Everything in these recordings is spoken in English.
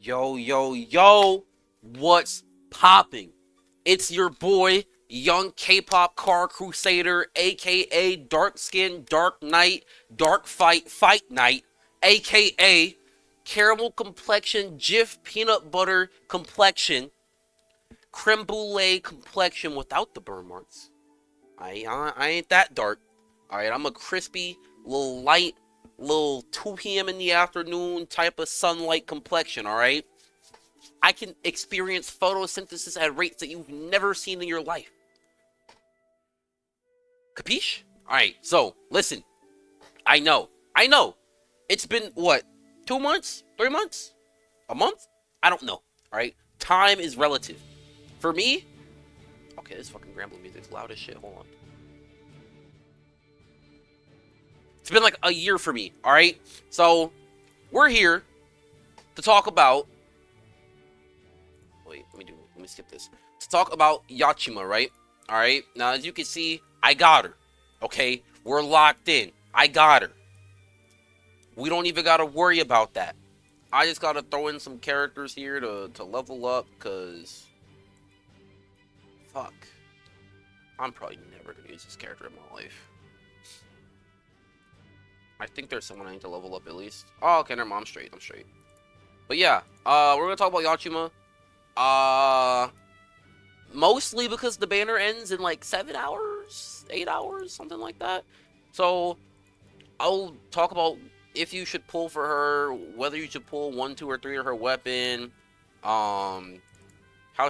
Yo, yo, yo, what's popping? It's your boy, young K-pop car crusader, aka Dark Skin, Dark Knight, Dark Fight, Fight Night, aka Caramel Complexion, Jif Peanut Butter Complexion, Creme Brulee Complexion without the burn marks. I ain't that dark. Alright, I'm a crispy, little light, little 2 p.m. in the afternoon type of sunlight complexion, alright? I can experience photosynthesis at rates that you've never seen in your life. Capiche? Alright, so, listen. I know. It's been, what, 2 months? 3 months? A month? I don't know. Alright? Time is relative. For me, okay, this fucking Gramble music's loud as shit. Hold on. It's been like a year for me, alright? So, we're here to talk about. Wait, let me skip this. To talk about Yatima, right? Alright? Now, as you can see, I got her. Okay? We're locked in. I got her. We don't even gotta worry about that. I just gotta throw in some characters here to level up, because fuck. I'm probably never gonna use this character in my life. I think there's someone I need to level up at least. Oh, okay, never mind. I'm straight. But yeah, we're gonna talk about Yatima. Mostly because the banner ends in like 7 hours, 8 hours, something like that. So I'll talk about if you should pull for her, whether you should pull 1, 2, or 3 of her weapon, how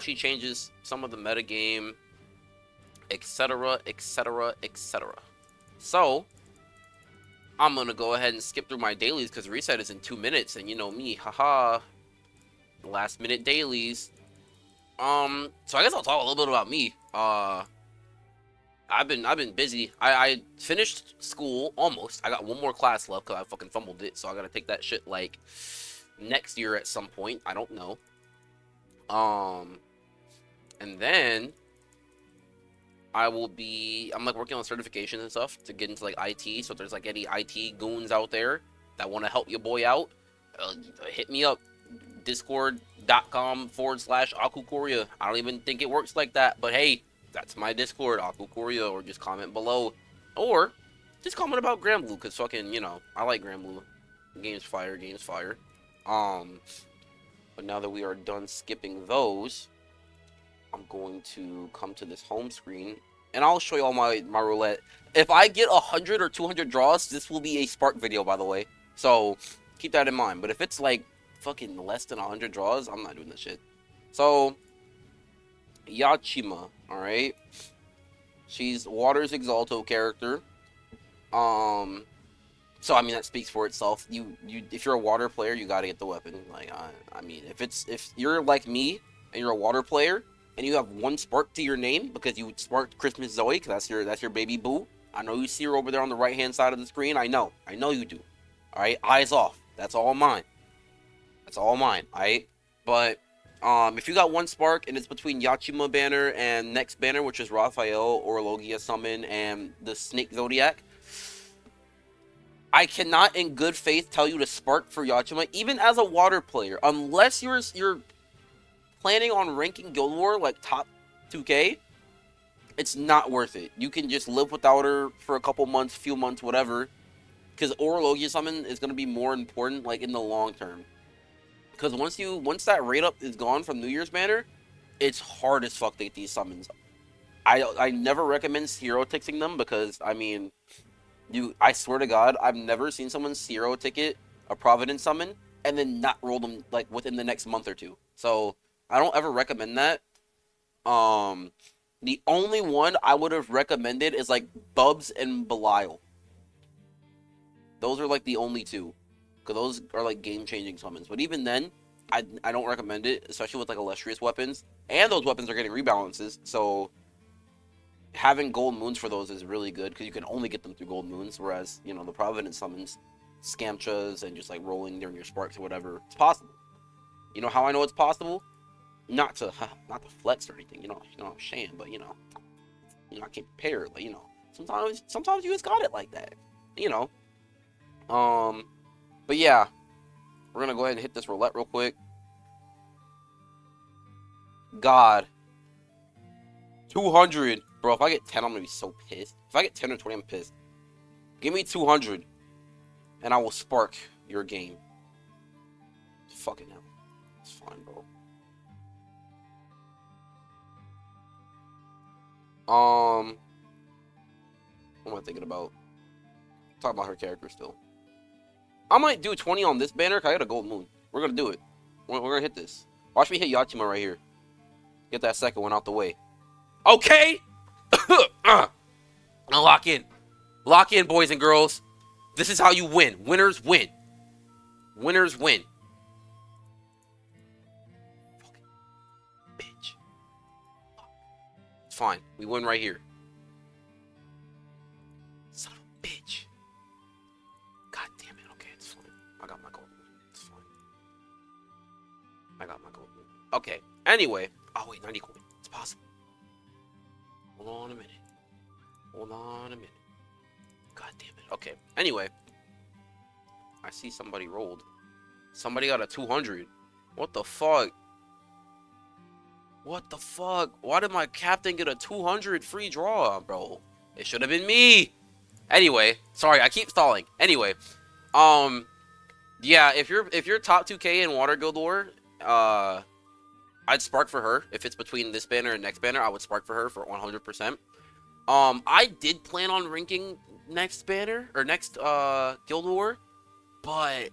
she changes some of the metagame, etc., etc., etc. So I'm gonna go ahead and skip through my dailies because reset is in 2 minutes, and you know me, haha, last minute dailies. So I guess I'll talk a little bit about me. I've been busy. I finished school almost. I got one more class left because I fucking fumbled it, so I gotta take that shit like next year at some point. I don't know. And then I'm like working on certifications and stuff to get into like IT. So if there's like any IT goons out there that want to help your boy out, hit me up. Discord.com/Akukoria. I don't even think it works like that, but hey, that's my Discord, Akukoria, or just comment below. Or just comment about Granblue, because fucking, you know, I like Granblue. Game's fire. But now that we are done skipping those, I'm going to come to this home screen, and I'll show you all my roulette. If I get 100 or 200 draws, this will be a Spark video, by the way. So, keep that in mind. But if it's like fucking less than 100 draws, I'm not doing this shit. So, Yatima, alright? She's Water's Exalto character. So I mean that speaks for itself. You if you're a water player, you gotta get the weapon. Like I mean, if you're like me and you're a water player and you have 1 spark to your name because you sparked Christmas Zoe, because that's your baby boo. I know you see her over there on the right hand side of the screen. I know you do. Alright, eyes off. That's all mine. Alright? But if you got 1 spark and it's between Yatima banner and next banner, which is Raphael or Logia summon and the Snake Zodiac, I cannot in good faith tell you to spark for Yatima, even as a water player, unless you're planning on ranking Guild War like top 2K. It's not worth it. You can just live without her for a couple months, few months, whatever, because Logia summon is going to be more important like in the long term. Because once that rate up is gone from New Year's banner, it's hard as fuck to get these summons. I never recommend zero tixing them, because I mean, I swear to God, I've never seen someone zero ticket a Providence summon and then not roll them like within the next month or 2. So I don't ever recommend that. The only one I would have recommended is like Bubs and Belial. Those are like the only 2. Because those are like game-changing summons. But even then, I don't recommend it, especially with like illustrious weapons. And those weapons are getting rebalances, so having gold moons for those is really good, because you can only get them through gold moons, whereas, you know, the Providence summons, Scamchas, and just like rolling during your sparks or whatever, it's possible. You know how I know it's possible? Not to flex or anything, you know what I'm saying, but you know, I can't compare, like, you know, sometimes you just got it like that, you know. But yeah, we're gonna go ahead and hit this roulette real quick. God. 200. Bro, if I get 10, I'm gonna be so pissed. If I get 10 or 20, I'm pissed. Give me 200. And I will spark your game. Fucking hell. It's fine, bro. What am I thinking about? Talking about her character still. I might do 20 on this banner, because I got a gold moon. We're gonna do it. We're gonna hit this. Watch me hit Yatima right here. Get that second one out the way. Okay! Now lock in. Lock in, boys and girls. This is how you win. Winners win. Winners win. Fucking bitch. It's fine. We win right here. Son of a bitch. God damn it. Okay, it's fine. I got my gold. It's fine. I got my gold. Okay. Anyway. Oh, wait. 90 coin. It's possible. Hold on a minute. Hold on a minute. God damn it. Okay. Anyway. I see somebody rolled. Somebody got a 200. What the fuck? What the fuck? Why did my captain get a 200 free draw, bro? It should have been me. Anyway, sorry, I keep stalling. Anyway, yeah, if you're top 2K in Water Guild War, I'd spark for her. If it's between this banner and next banner, I would spark for her for 100%. I did plan on ranking next banner or next Guild War, but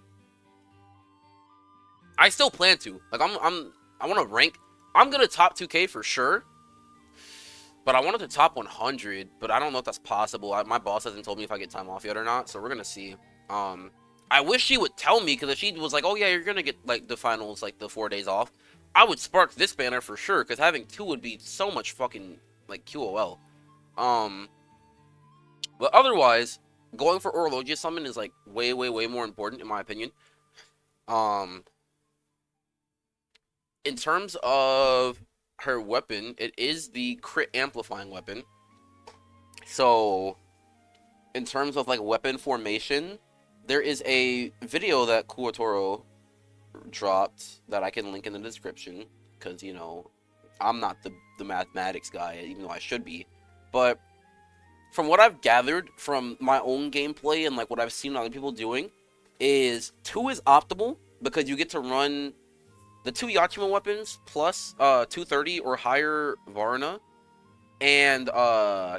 I still plan to. Like I want to rank. I'm gonna top 2K for sure, but I wanted to top 100. But I don't know if that's possible. My boss hasn't told me if I get time off yet or not, so we're gonna see. I wish she would tell me, because if she was like, "Oh yeah, you're gonna get like the finals, like the 4 days off," I would spark this banner for sure. Because having 2 would be so much fucking like QOL. But otherwise, going for Orologia summon is like way more important in my opinion. In terms of her weapon, it is the crit amplifying weapon. So, in terms of like weapon formation, there is a video that Kuotoro dropped that I can link in the description, because, you know, I'm not the mathematics guy, even though I should be. But from what I've gathered from my own gameplay and like what I've seen other people doing, is 2 is optimal, because you get to run the 2 Yatima weapons plus 230 or higher Varna and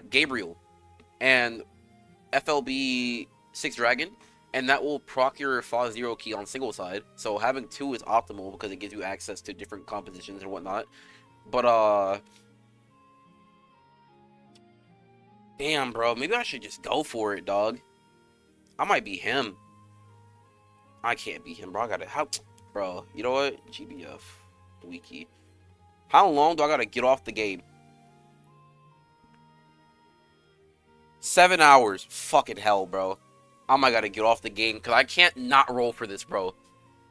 Gabriel and FLB 6 Dragon, and that will proc your Fa 0 key on single side. So having 2 is optimal because it gives you access to different compositions and whatnot. But damn, bro, maybe I should just go for it, dog. I might be him. I can't be him, bro. I gotta bro, you know what? GBF wiki. How long do I gotta get off the game? 7 hours. Fucking hell, bro. I might gotta get off the game, because I can't not roll for this, bro.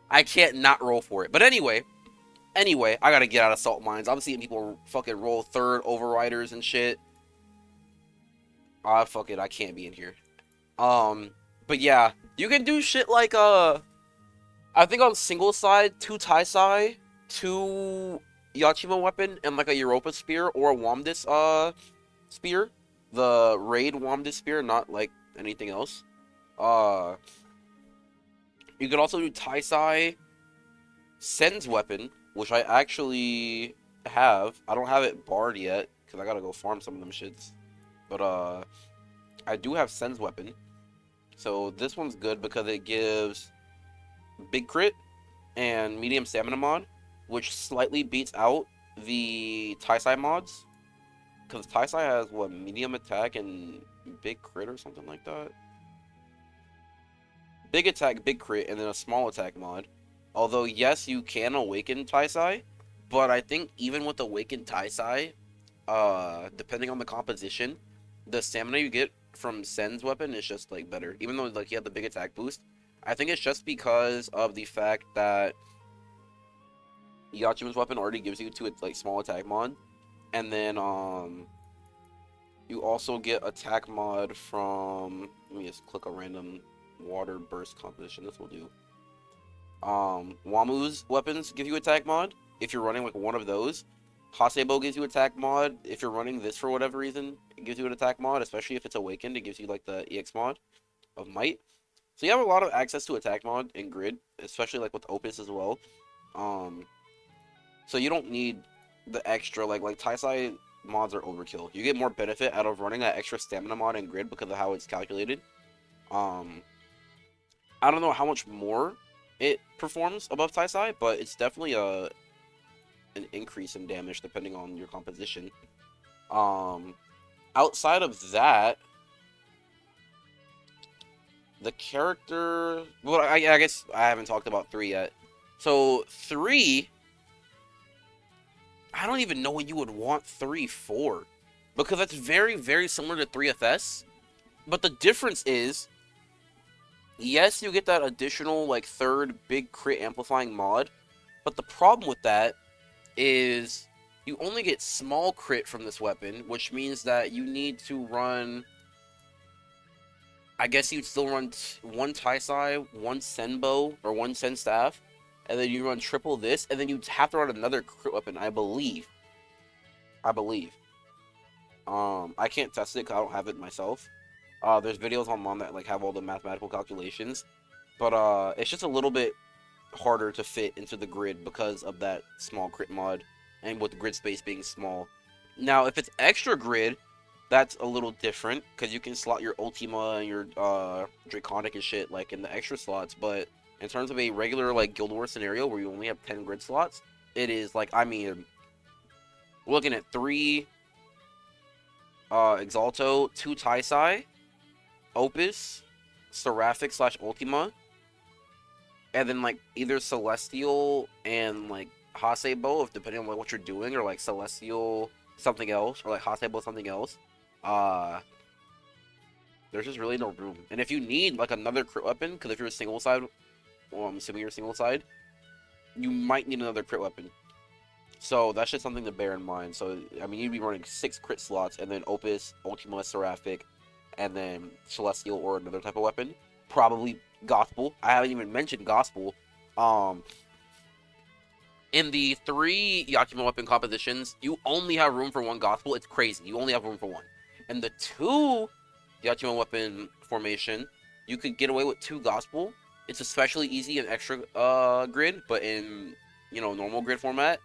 I can't not roll for it. But anyway, I gotta get out of Salt Mines. I'm seeing people fucking roll 3rd overriders and shit. Ah, fuck it. I can't be in here. But yeah, you can do shit like, I think on single side, 2 Taisai, 2 Yatima Weapon, and like a Europa Spear or a Wamdis Spear. The Raid Wamdis Spear, not like anything else. You could also do Taisai, Sen's Weapon, which I actually have. I don't have it barred yet, because I gotta go farm some of them shits. But I do have Sen's Weapon. So this one's good because it gives big crit and medium stamina mod, which slightly beats out the Taisai mods, because Taisai has what, medium attack and big crit or something like that. Big attack, big crit, and then a small attack mod. Although yes, you can awaken Taisai, but I think even with awakened Taisai, depending on the composition, the stamina you get from Sen's weapon is just like better, even though like you have the big attack boost. I think it's just because of the fact that Yatima's weapon already gives you 2 like small attack mod, and then you also get attack mod from, let me just click a random water burst composition. This will do. Wamu's weapons give you attack mod if you're running like one of those. Hasebo gives you attack mod. If you're running this for whatever reason, it gives you an attack mod, especially if it's awakened. It gives you like the EX mod of might. So you have a lot of access to attack mod in grid, especially like with Opus as well. Um, so you don't need the extra like Taisai mods are overkill. You get more benefit out of running that extra stamina mod in grid because of how it's calculated. Um, I don't know how much more it performs above Taisai, but it's definitely an increase in damage depending on your composition. Um, Outside of that, the character. Well, I guess I haven't talked about 3 yet. So 3, I don't even know what you would want 3 for, because that's very very similar to 3FS. But the difference is, yes, you get that additional like third big crit amplifying mod, but the problem with that is you only get small crit from this weapon, which means that you need to run. I guess you'd still run one Taisai, one Senbo, or one Sen Staff, and then you run triple this, and then you'd have to run another crit weapon, I believe. I believe. I can't test it because I don't have it myself. There's videos online that like have all the mathematical calculations, but it's just a little bit harder to fit into the grid because of that small crit mod, and with the grid space being small. Now, if it's extra grid, that's a little different because you can slot your Ultima and your Draconic and shit like in the extra slots. But in terms of a regular like Guild Wars scenario where you only have 10 grid slots, it is like, I mean, we're looking at 3 Exalto, 2 Taisai, Opus, Seraphic / Ultima, and then like either Celestial and like Hasebo, if depending on like, what you're doing, or like Celestial something else, or like Hasebo something else. There's just really no room. And if you need like another crit weapon, because if you're a single side, well, I'm assuming you're a single side, you might need another crit weapon. So that's just something to bear in mind. So I mean, you'd be running 6 crit slots, and then Opus, Ultima, Seraphic, and then Celestial or another type of weapon. Probably Gospel. I haven't even mentioned Gospel. In the 3 Yatima Weapon compositions, you only have room for 1 Gospel. It's crazy. You only have room for 1. And the 2 Yatima Weapon formation, you could get away with 2 Gospel. It's especially easy in extra grid, but in, you know, normal grid format,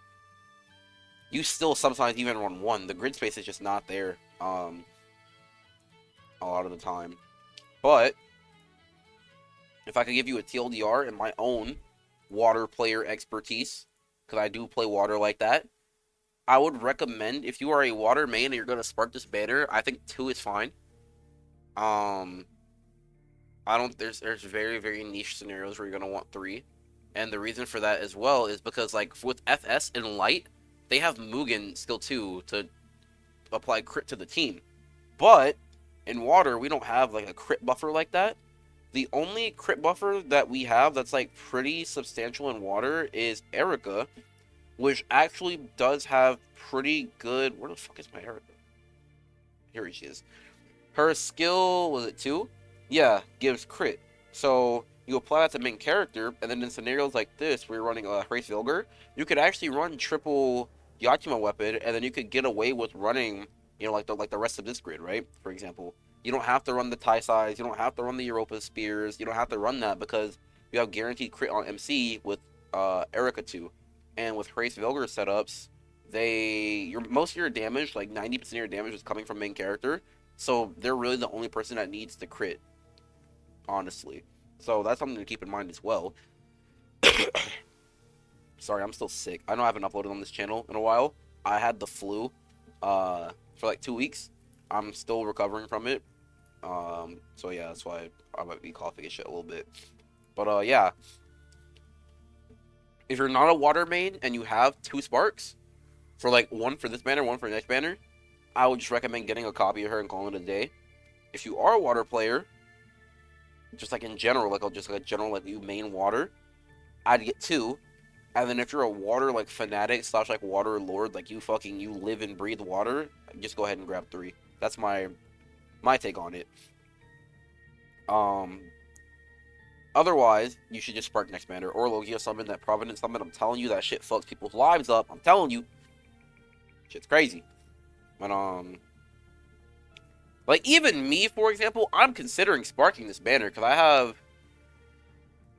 you still sometimes even run 1. The grid space is just not there a lot of the time. But if I could give you a TLDR in my own water player expertise, because I do play water like that, I would recommend, if you are a water main and you're going to spark this banner, I think 2 is fine. There's very, very niche scenarios where you're going to want 3. And the reason for that as well is because, like, with FS and Light, they have Mugen skill 2 to apply crit to the team. But in water, we don't have, like, a crit buffer like that. The only crit buffer that we have that's, like, pretty substantial in water is Erica, which actually does have pretty good... Where the fuck is my Erica? Here she is. Her skill, was it 2? Yeah, gives crit. So you apply that to main character, and then in scenarios like this, where you're running a Race Vilgar, you could actually run triple Yatima Weapon, and then you could get away with running, you know, like the rest of this grid, right? For example, you don't have to run the Taisais, you don't have to run the Europa Spears, you don't have to run that because you have guaranteed crit on MC with Erica 2. And with Race Vilgar setups, most of your damage, like 90% of your damage, is coming from main character. So they're really the only person that needs to crit, honestly. So that's something to keep in mind as well. Sorry, I'm still sick. I know I haven't uploaded on this channel in a while. I had the flu for like 2 weeks. I'm still recovering from it. So yeah, that's why I might be coughing and shit a little bit. But yeah. If you're not a water main and you have 2 sparks, for like 1 for this banner, 1 for the next banner, I would just recommend getting a copy of her and calling it a day. If you are a water player, just like in general, like a general like you main water, I'd get 2. And then if you're a water like fanatic / like water lord, like you live and breathe water, just go ahead and grab 3. That's my take on it. Otherwise, you should just spark next banner or Logia summon that Providence summon. I'm telling you, that shit fucks people's lives up. I'm telling you. Shit's crazy. But like even me, for example, I'm considering sparking this banner because I have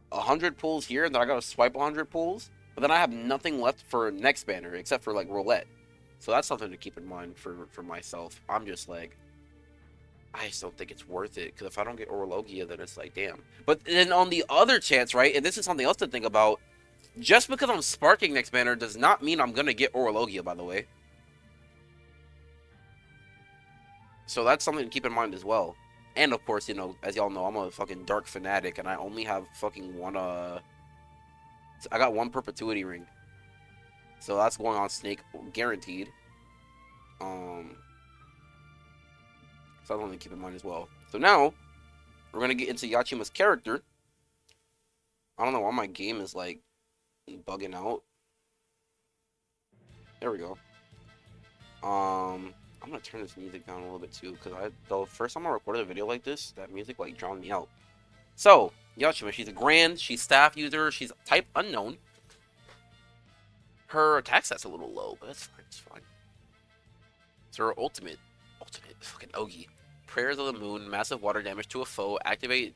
100 pulls here, and then I gotta swipe 100 pulls, but then I have nothing left for next banner except for like roulette. So that's something to keep in mind for myself. I'm just like, I just don't think it's worth it because if I don't get Orologia, then it's like, damn. But then on the other chance, right, and this is something else to think about, just because I'm sparking next banner does not mean I'm gonna get Orologia, by the way. So that's something to keep in mind as well. And of course, you know, as y'all know, I'm a fucking dark fanatic, and I only have fucking one. I got one perpetuity ring, so that's going on Snake guaranteed. So that's something to keep in mind as well. So now we're gonna get into Yatima's character. I don't know why my game is like bugging out. There we go. I'm gonna turn this music down a little bit too, because the first time I recorded a video like this, that music like drowned me out. So, Yatima, she's a Grand, she's staff user, she's type unknown. Her attack stat's a little low, but that's fine, it's fine. So her ultimate fucking Ogi. Prayers of the Moon, massive water damage to a foe, activate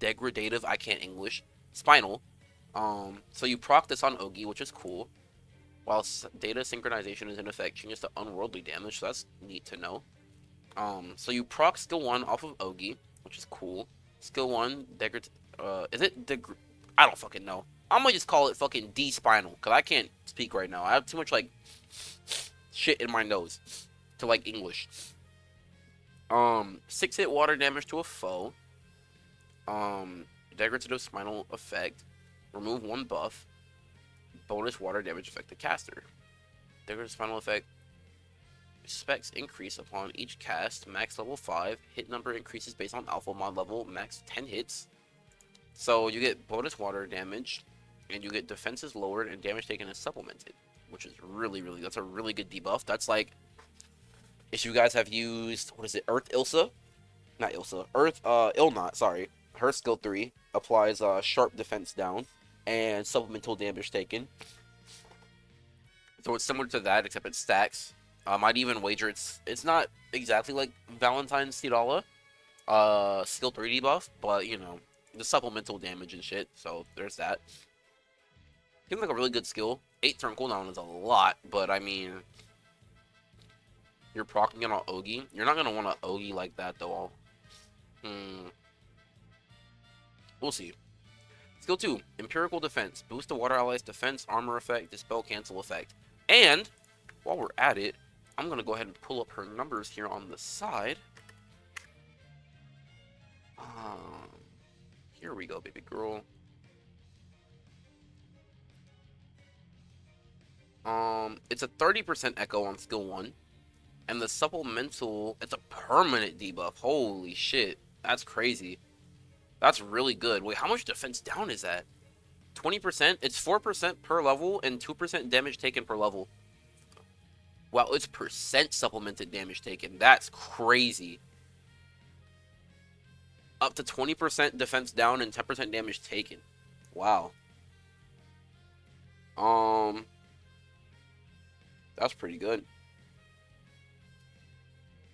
degradative, I can't English, spinal. So you proc this on Ogi, which is cool. While data synchronization is in effect, changes to unworldly damage, so that's neat to know. So you proc skill 1 off of Ogi, which is cool. Skill 1, is it I don't fucking know. I'm gonna just call it fucking D-spinal, because I can't speak right now. I have too much, like, shit in my nose to like English. 6-hit water damage to a foe. Degradative spinal effect. Remove 1 buff. Bonus water damage effect to caster. Degradative spinal effect. Specs increase upon each cast. Max level 5. Hit number increases based on alpha mod level. Max 10 hits. So you get bonus water damage, and you get defenses lowered and damage taken is supplemented, which is really, that's a really good debuff. That's like, if you guys have used, what is it, Earth Ilsa? Not Ilsa. Earth, Ilnot, sorry. Her skill 3 applies sharp defense down and supplemental damage taken. So it's similar to that, except it stacks. I'd even wager it's not exactly like Valentine's Tidala, skill 3 debuff, but you know, the supplemental damage and shit. So there's that. Seems like a really good skill. 8 turn cooldown is a lot, but I mean, you're proccing it on Ogi. You're not gonna want to Ogi like that though. We'll see. Skill 2, Empirical Defense. Boost the water allies' defense, armor effect, dispel, cancel effect. And, while we're at it, I'm going to go ahead and pull up her numbers here on the side. Here we go, baby girl. It's a 30% echo on skill 1. And the supplemental, it's a permanent debuff. Holy shit. That's crazy. That's really good. Wait, how much defense down is that? 20%? It's 4% per level and 2% damage taken per level. Wow, it's percent supplemented damage taken. That's crazy. Up to 20% defense down and 10% damage taken. Wow. That's pretty good.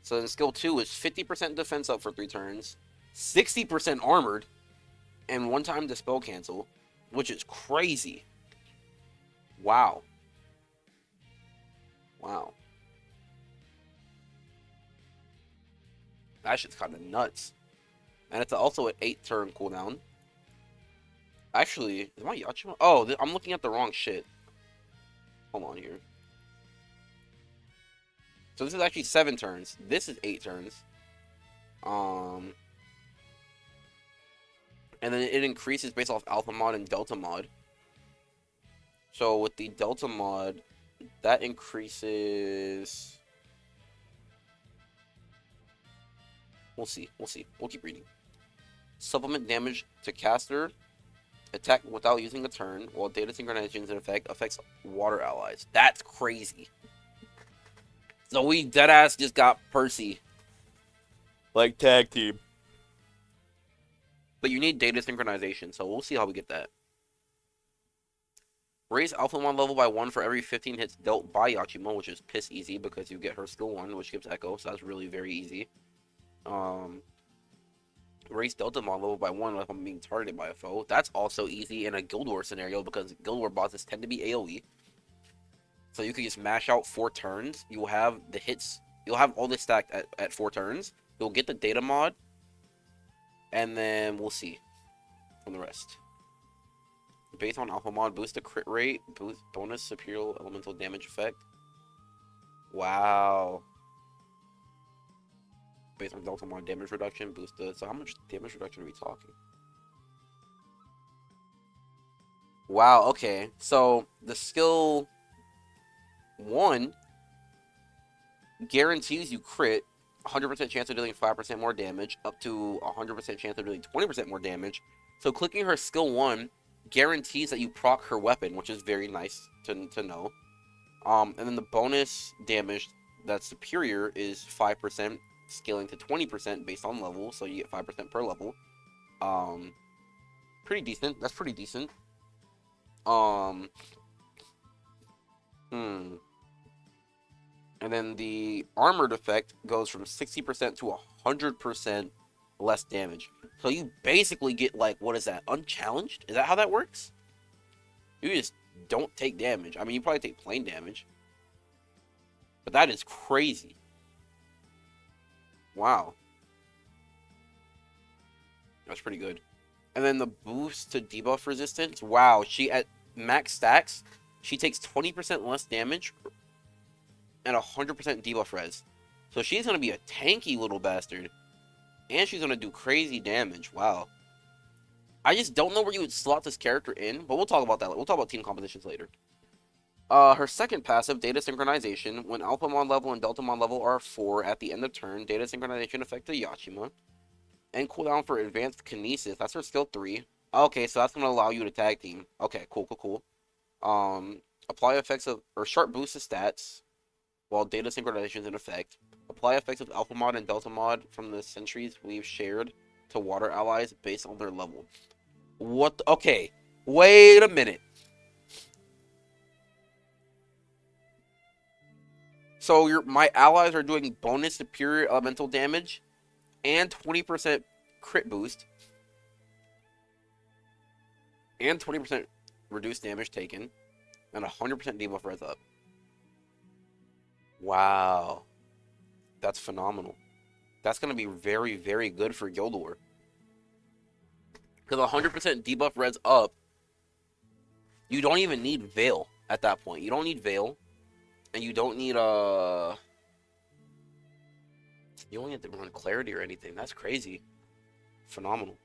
So then skill 2 is 50% defense up for 3 turns, 60% armored, and 1-time dispel cancel, which is crazy. Wow. Wow. That shit's kind of nuts. And it's also an 8-turn cooldown. Actually, is my Yatima? Oh, I'm looking at the wrong shit. Hold on here. So this is actually 7 turns. This is 8 turns. And then it increases based off Alpha mod and Delta mod. So with the Delta mod, that increases... We'll see. We'll see. We'll keep reading. Supplement damage to caster. Attack without using a turn, while data synchronization in effect affects water allies. That's crazy. So we deadass just got Percy. Like tag team. But you need data synchronization, so we'll see how we get that. Raise Alphamon level by 1 for every 15 hits dealt by Yatima, which is piss easy because you get her skill 1, which gives Echo, so that's really very easy. Raise Deltamon level by 1 if I'm being targeted by a foe. That's also easy in a Guild War scenario because Guild War bosses tend to be AoE. So you can just mash out 4 turns. You'll have the hits. You'll have all this stacked at 4 turns. You'll get the data mod. And then we'll see from the rest. Based on Alphamon, boost the crit rate, boost bonus superior elemental damage effect. Wow. Based on Deltamon damage reduction, boost the. So how much damage reduction are we talking? Wow, okay. So the skill 1 guarantees you crit, 100% chance of dealing 5% more damage, up to 100% chance of dealing 20% more damage. So clicking her skill 1 guarantees that you proc her weapon, which is very nice to know. And then the bonus damage that's superior is 5%, scaling to 20% based on level, so you get 5% per level. Pretty decent. That's pretty decent. And then the armored effect goes from 60% to 100% less damage. So you basically get, like, what is that? Unchallenged? Is that how that works? You just don't take damage. I mean, you probably take plain damage. But that is crazy. Wow. That's pretty good. And then the boost to debuff resistance. Wow, she at max stacks, she takes 20% less damage and 100% debuff res. So she's going to be a tanky little bastard. And she's going to do crazy damage. Wow. I just don't know where you would slot this character in, but we'll talk about that. We'll talk about team compositions later. Her second passive, Data Synchronization. When Alphamon level and Deltamon level are 4 at the end of turn, Data Synchronization affects the Yatima. And cooldown for Advanced Kinesis. That's her skill 3. Okay, so that's going to allow you to tag team. Okay, cool. Apply effects of, or sharp boost to stats while Data Synchronization is in effect. Apply effects of Alphamon and Deltamon from the sentries we've shared to water allies based on their level. What? Okay, wait a minute. So my allies are doing bonus superior elemental damage and 20% crit boost and 20% reduced damage taken and 100% debuff res up. Wow. That's phenomenal. That's going to be very, very good for Guild War. Because 100% debuff res up, you don't even need Veil at that point. You don't need Veil. And you don't need, you don't have to run Clarity or anything. That's crazy. Phenomenal.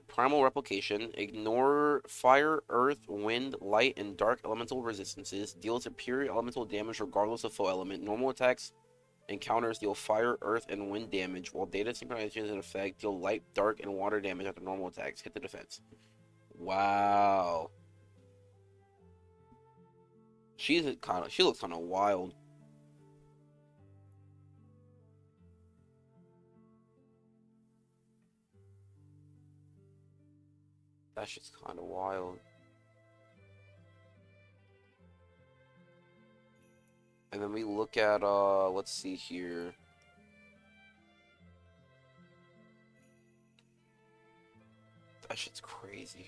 Primal Replication. Ignore fire, earth, wind, light, and dark elemental resistances. Deal superior elemental damage regardless of foe element. Normal attacks and counters deal fire, earth, and wind damage, while Data Synchronization is in effect. Deal light, dark, and water damage after normal attacks. Hit the defense. Wow. She looks kind of wild. That shit's kind of wild. And then we look at, let's see here. That shit's crazy.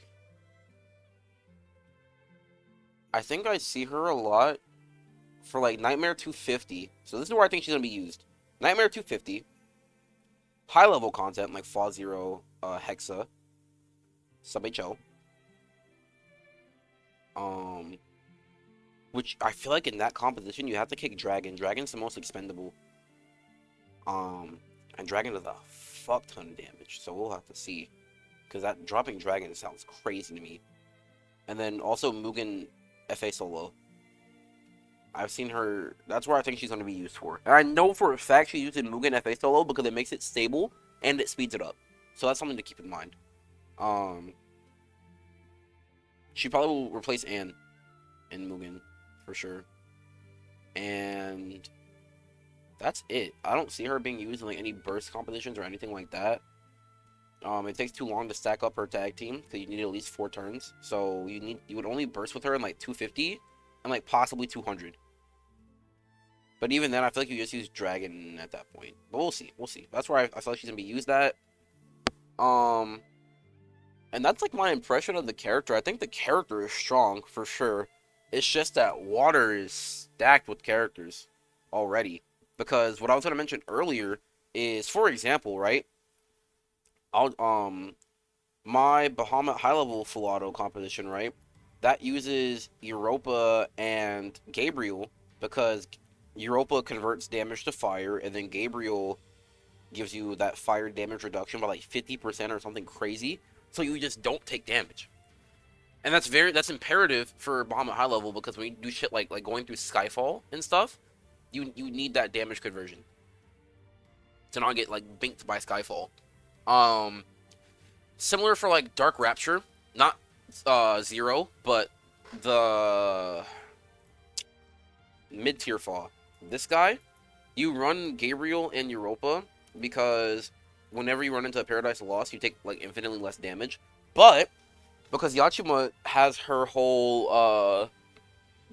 I think I see her a lot for, like, Nightmare 250. So this is where I think she's going to be used. Nightmare 250. High-level content, like Fall Zero, Hexa. Sub-HO. Which I feel like in that composition, you have to kick Dragon. Dragon's the most expendable. And Dragon does a fuck ton of damage, so we'll have to see. Because that dropping Dragon sounds crazy to me. And then also Mugen FA solo. I've seen her. That's where I think she's going to be used for. And I know for a fact she's used in Mugen FA solo because it makes it stable and it speeds it up. So that's something to keep in mind. She probably will replace Anne in Mugen for sure. And that's it. I don't see her being used in like any burst compositions or anything like that. It takes too long to stack up her tag team because you need at least 4 turns. So you would only burst with her in like 250 and like possibly 200. But even then, I feel like you just use Dragon at that point. But we'll see. We'll see. That's where I feel like she's gonna be used at. Um, and that's like my impression of the character. I think the character is strong for sure. It's just that water is stacked with characters already. Because what I was gonna mention earlier is, for example, right? I'll my Bahamut high level full auto composition, right? That uses Europa and Gabriel because Europa converts damage to fire, and then Gabriel gives you that fire damage reduction by like 50% or something crazy. So you just don't take damage. And that's imperative for Bahamut high level because when you do shit like going through Skyfall and stuff, you need that damage conversion to not get like binked by Skyfall. Um Similar for like Dark Rapture, not Zero, but the mid tier fall. This guy, you run Gabriel and Europa because whenever you run into a Paradise Lost, you take like infinitely less damage. But because Yatima has her whole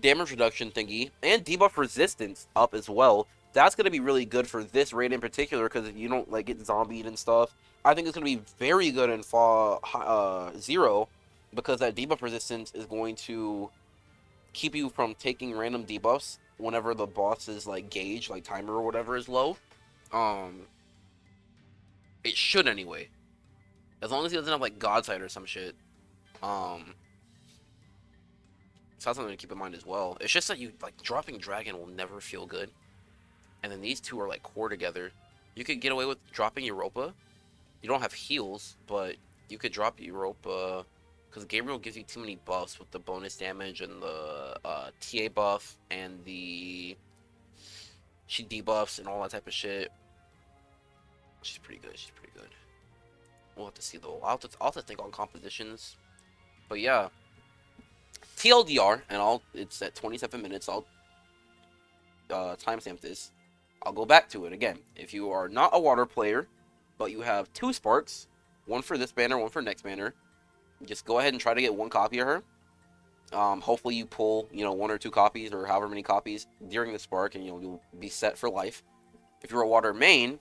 damage reduction thingy and debuff resistance up as well, that's gonna be really good for this raid in particular because you don't like get zombied and stuff. I think it's gonna be very good in Fall Zero because that debuff resistance is going to keep you from taking random debuffs whenever the boss's like gauge, like timer or whatever, is low. Um, it should anyway, as long as he doesn't have like Godsight or some shit. Um, so that's something to keep in mind as well. It's just that you like dropping Dragon will never feel good, and then these two are like core together. You could get away with dropping Europa. You don't have heals, but you could drop Europa because Gabriel gives you too many buffs with the bonus damage and the TA buff and the she debuffs and all that type of shit. She's pretty good. She's pretty good. We'll have to see though. I'll have to think on compositions. But yeah, TLDR, and it's at 27 minutes. I'll timestamp this. I'll go back to it again. If you are not a water player, but you have 2 sparks, one for this banner, one for next banner, just go ahead and try to get 1 copy of her. Hopefully you pull, 1 or 2 copies or however many copies during the spark, and you'll be set for life. If you're a water main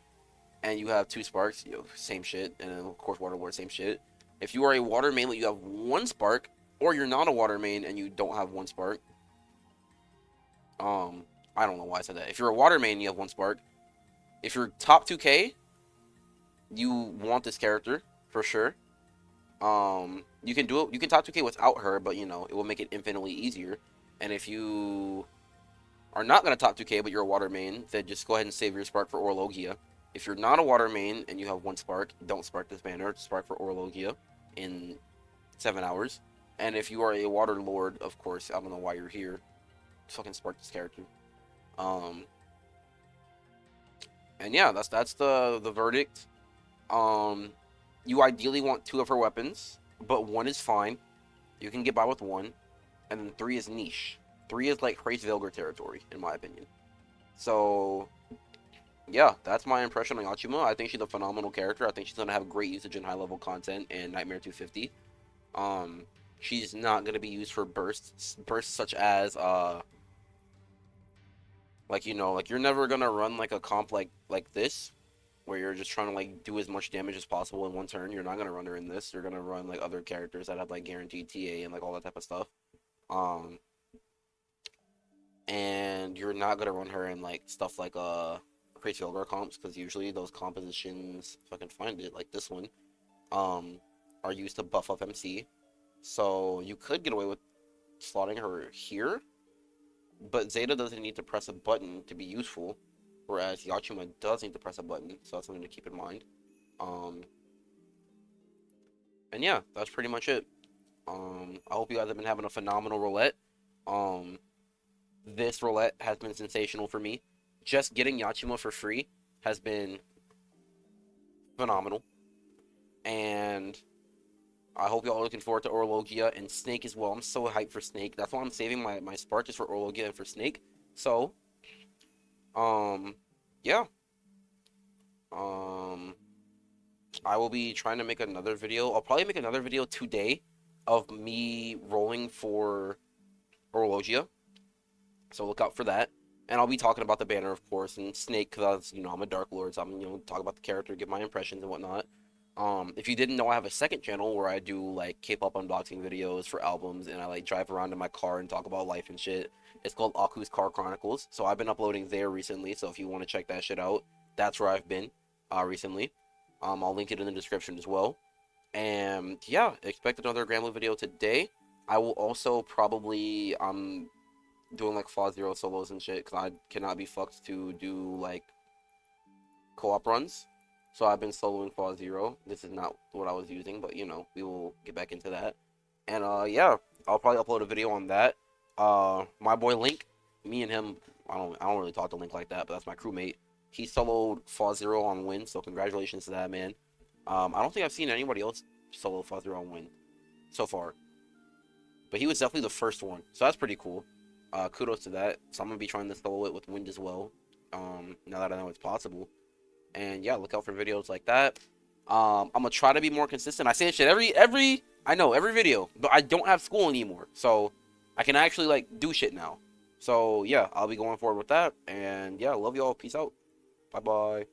and you have 2 sparks, same shit, and then of course water lord, same shit. If you are a water main but you have 1 spark, or you're not a water main and you don't have 1 spark, I don't know why I said that. If you're a water main and you have 1 spark, if you're top 2k, you want this character for sure. You can do it. You can top 2k without her, but it will make it infinitely easier. And if you are not gonna top 2k, but you're a water main, then just go ahead and save your spark for Orlogia. If you're not a water main and you have 1 spark, don't spark this banner. Spark for Orlogia in 7 hours. And if you are a water lord, of course, I don't know why you're here. Just fucking spark this character. And yeah, that's the verdict. You ideally want 2 of her weapons, but 1 is fine. You can get by with 1, and then 3 is niche. 3 is like Hrace Velgar territory, in my opinion. So, yeah, that's my impression on Yatima. I think she's a phenomenal character. I think she's gonna have great usage in high-level content and Nightmare 250. She's not gonna be used for bursts such as like you're never gonna run like a comp like this where you're just trying to like do as much damage as possible in 1 turn. You're not gonna run her in this. You're gonna run like other characters that have like guaranteed TA and like all that type of stuff. And you're not gonna run her in like stuff like Hrace Velgar comps because usually those compositions, if I can find it, like this one, are used to buff up MC. So you could get away with slotting her here, but Zeta doesn't need to press a button to be useful, whereas Yatima does need to press a button, so that's something to keep in mind. And yeah, that's pretty much it. I hope you guys have been having a phenomenal roulette. This roulette has been sensational for me. Just getting Yatima for free has been phenomenal. And I hope y'all are looking forward to Orlogia and Snake as well. I'm so hyped for Snake. That's why I'm saving my spark just for Orlogia and for Snake. So, yeah. I will be trying to make another video. I'll probably make another video today of me rolling for Orologia. So look out for that. And I'll be talking about the banner, of course, and Snake, because, you know, I'm a Dark Lord, so I'm, you know, talk about the character, give my impressions and whatnot. If you didn't know, I have a second channel where I do, like, K-pop unboxing videos for albums, and I, like, drive around in my car and talk about life and shit. It's called Aku's Car Chronicles, so I've been uploading there recently, so if you want to check that shit out, that's where I've been, recently. I'll link it in the description as well. And, yeah, expect another Gramble video today. I will also probably, doing like Fall Zero solos and shit, because I cannot be fucked to do like co-op runs. So I've been soloing Fall Zero. This is not what I was using, but you know, we will get back into that. And yeah, I'll probably upload a video on that. My boy Link, me and him, I don't really talk to Link like that, but that's my crewmate. He soloed Fall Zero on Win, so congratulations to that man. I don't think I've seen anybody else solo Fall Zero on Win so far. But he was definitely the first one, so that's pretty cool. Kudos to that. So I'm gonna be trying to solo it with Wind as well. Now that I know it's possible. And yeah, look out for videos like that. I'm gonna try to be more consistent. I say shit every video, but I don't have school anymore, so I can actually like do shit now. So yeah, I'll be going forward with that. And yeah, love y'all. Peace out. Bye bye.